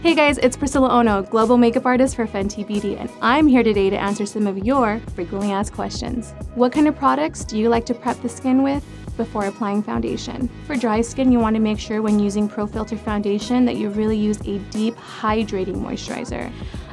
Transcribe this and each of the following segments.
Hey guys, it's Priscilla Ono, global makeup artist for Fenty Beauty, and I'm here today to answer some of your frequently asked questions. What kind of products do you like to prep the skin with before applying foundation? For dry skin, you want to make sure when using Pro Filt'r foundation that you really use a deep, hydrating moisturizer.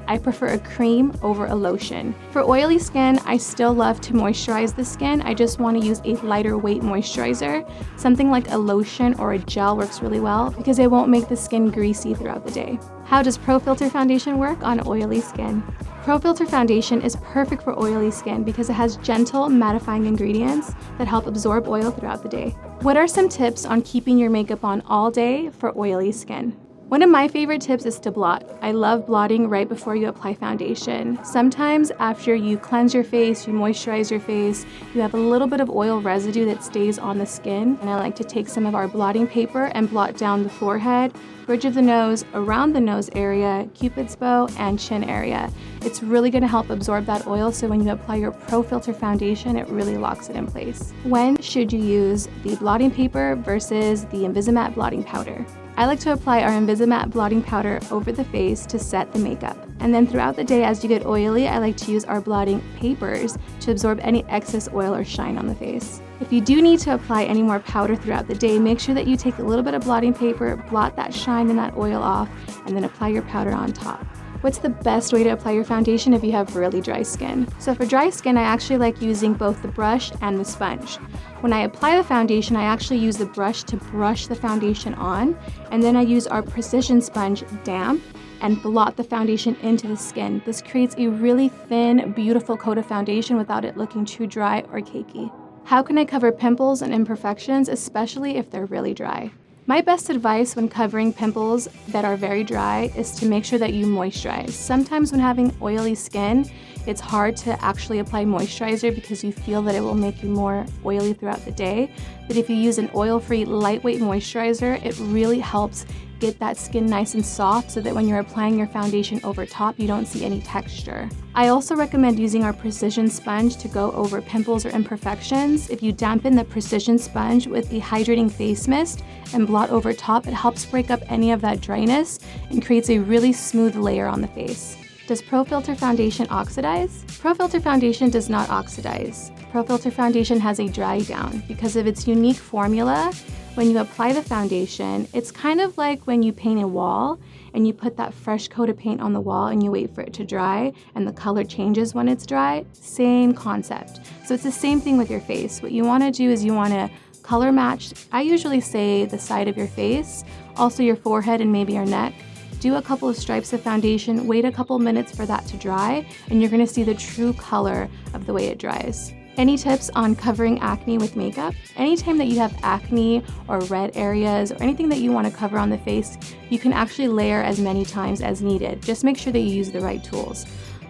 I prefer a cream over a lotion. For oily skin, I still love to moisturize the skin. I just want to use a lighter weight moisturizer. Something like a lotion or a gel works really well because it won't make the skin greasy throughout the day. How does Pro Filt'r foundation work on oily skin? Pro Filt'r foundation is perfect for oily skin because it has gentle mattifying ingredients that help absorb oil throughout the day. What are some tips on keeping your makeup on all day for oily skin? One of my favorite tips is to blot. I love blotting right before you apply foundation. Sometimes after you cleanse your face, you moisturize your face, you have a little bit of oil residue that stays on the skin. And I like to take some of our blotting paper and blot down the forehead, bridge of the nose, around the nose area, cupid's bow, and chin area. It's really gonna help absorb that oil so when you apply your Pro Filt'r foundation, it really locks it in place. When should you use the blotting paper versus the Invisimatte blotting powder? I like to apply our Invisimatte blotting powder over the face to set the makeup. And then throughout the day as you get oily, I like to use our blotting papers to absorb any excess oil or shine on the face. If you do need to apply any more powder throughout the day, make sure that you take a little bit of blotting paper, blot that shine and that oil off, and then apply your powder on top. What's the best way to apply your foundation if you have really dry skin? So for dry skin, I actually like using both the brush and the sponge. When I apply the foundation, I actually use the brush to brush the foundation on, and then I use our precision sponge damp and blot the foundation into the skin. This creates a really thin, beautiful coat of foundation without it looking too dry or cakey. How can I cover pimples and imperfections, especially if they're really dry? My best advice when covering pimples that are very dry is to make sure that you moisturize. Sometimes when having oily skin, it's hard to actually apply moisturizer because you feel that it will make you more oily throughout the day. But if you use an oil-free, lightweight moisturizer, it really helps get that skin nice and soft so that when you're applying your foundation over top, you don't see any texture. I also recommend using our precision sponge to go over pimples or imperfections. If you dampen the precision sponge with a hydrating face mist and blot over top, it helps break up any of that dryness and creates a really smooth layer on the face. Does Pro Filt'r foundation oxidize? Pro Filt'r foundation does not oxidize. Pro Filt'r foundation has a dry down. Because of its unique formula, when you apply the foundation, it's kind of like when you paint a wall and you put that fresh coat of paint on the wall and you wait for it to dry and the color changes when it's dry. Same concept. So it's the same thing with your face. What you want to do is you want to color match. I usually say the side of your face, also your forehead and maybe your neck. Do a couple of stripes of foundation, wait a couple minutes for that to dry, and you're gonna see the true color of the way it dries. Any tips on covering acne with makeup? Anytime that you have acne or red areas or anything that you want to cover on the face, you can actually layer as many times as needed. Just make sure that you use the right tools.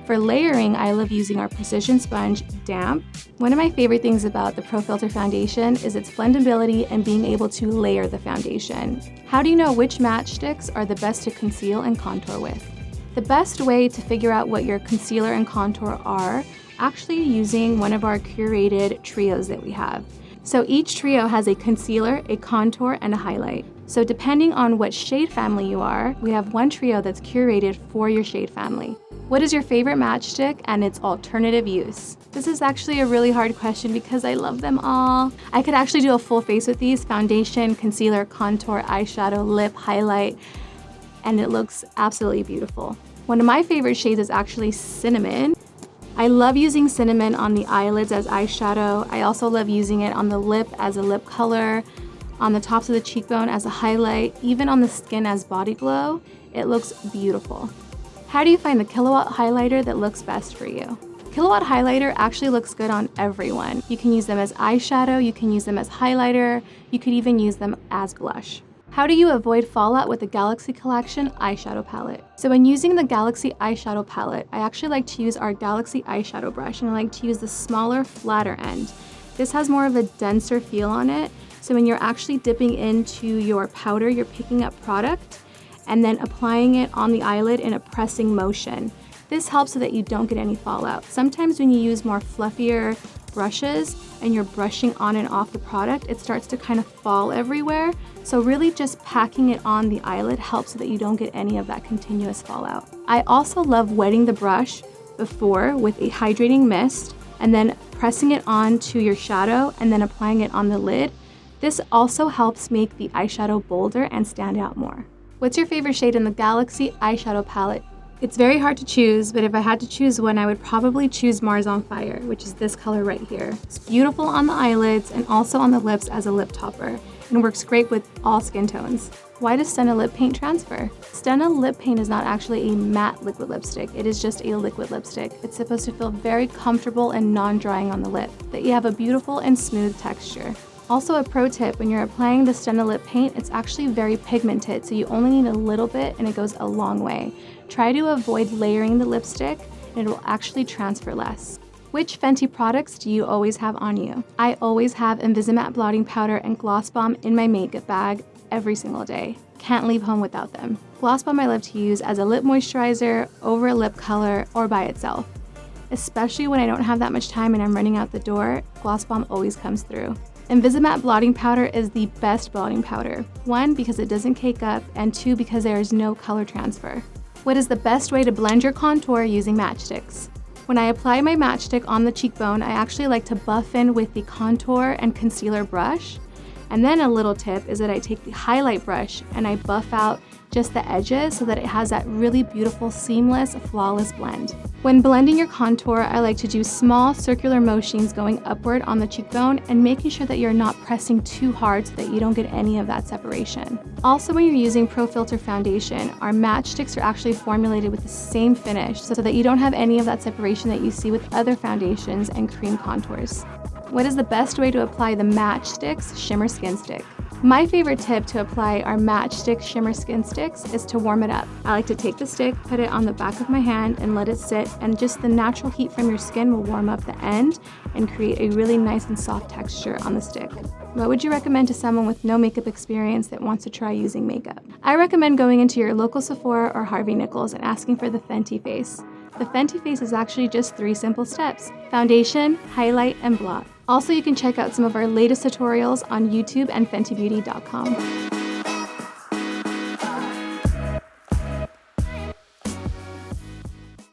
For layering, I love using our precision sponge damp. One of my favorite things about the Pro Filt'r foundation is its blendability and being able to layer the foundation. How do you know which matchsticks are the best to conceal and contour with? The best way to figure out what your concealer and contour are actually using one of our curated trios that we have. So each trio has a concealer, a contour, and a highlight. So depending on what shade family you are, we have one trio that's curated for your shade family. What is your favorite matchstick and its alternative use? This is actually a really hard question because I love them all. I could actually do a full face with these: foundation, concealer, contour, eyeshadow, lip, highlight, and it looks absolutely beautiful. One of my favorite shades is actually cinnamon. I love using cinnamon on the eyelids as eyeshadow. I also love using it on the lip as a lip color, on the tops of the cheekbone as a highlight, even on the skin as body glow. It looks beautiful. How do you find the Killawatt highlighter that looks best for you? Killawatt highlighter actually looks good on everyone. You can use them as eyeshadow, you can use them as highlighter, you could even use them as blush. How do you avoid fallout with the Galaxy Collection eyeshadow palette? So when using the Galaxy eyeshadow palette, I actually like to use our Galaxy eyeshadow brush, and I like to use the smaller, flatter end. This has more of a denser feel on it, so when you're actually dipping into your powder, you're picking up product and then applying it on the eyelid in a pressing motion. This helps so that you don't get any fallout. Sometimes when you use more fluffier, brushes and you're brushing on and off the product, it starts to kind of fall everywhere. So really just packing it on the eyelid helps so that you don't get any of that continuous fallout. I also love wetting the brush before with a hydrating mist and then pressing it onto your shadow and then applying it on the lid. This also helps make the eyeshadow bolder and stand out more. What's your favorite shade in the Galaxy eyeshadow palette? It's very hard to choose, but if I had to choose one, I would probably choose Mars on Fire, which is this color right here. It's beautiful on the eyelids and also on the lips as a lip topper, and works great with all skin tones. Why does Stena Lip Paint transfer? Stena Lip Paint is not actually a matte liquid lipstick, it is just a liquid lipstick. It's supposed to feel very comfortable and non-drying on the lip, that you have a beautiful and smooth texture. Also a pro tip, when you're applying the Stena Lip Paint, it's actually very pigmented, so you only need a little bit and it goes a long way. Try to avoid layering the lipstick and it will actually transfer less. Which Fenty products do you always have on you? I always have Invisimatte blotting powder and Gloss Bomb in my makeup bag every single day. Can't leave home without them. Gloss Bomb I love to use as a lip moisturizer, over a lip color, or by itself. Especially when I don't have that much time and I'm running out the door, Gloss Bomb always comes through. Invisimatte blotting powder is the best blotting powder. 1, because it doesn't cake up, and 2, because there is no color transfer. What is the best way to blend your contour using matchsticks? When I apply my matchstick on the cheekbone, I actually like to buff in with the contour and concealer brush. And then a little tip is that I take the highlight brush and I buff out just the edges so that it has that really beautiful, seamless, flawless blend. When blending your contour, I like to do small circular motions going upward on the cheekbone and making sure that you're not pressing too hard so that you don't get any of that separation. Also, when you're using Pro Filt'r foundation, our matchsticks are actually formulated with the same finish so that you don't have any of that separation that you see with other foundations and cream contours. What is the best way to apply the Matchsticks Shimmer Skin Stick? My favorite tip to apply our Matchstick Shimmer Skin Sticks is to warm it up. I like to take the stick, put it on the back of my hand and let it sit, and just the natural heat from your skin will warm up the end and create a really nice and soft texture on the stick. What would you recommend to someone with no makeup experience that wants to try using makeup? I recommend going into your local Sephora or Harvey Nichols and asking for the Fenty Face. The Fenty Face is actually just 3 simple steps: foundation, highlight, and blot. Also, you can check out some of our latest tutorials on YouTube and fentybeauty.com.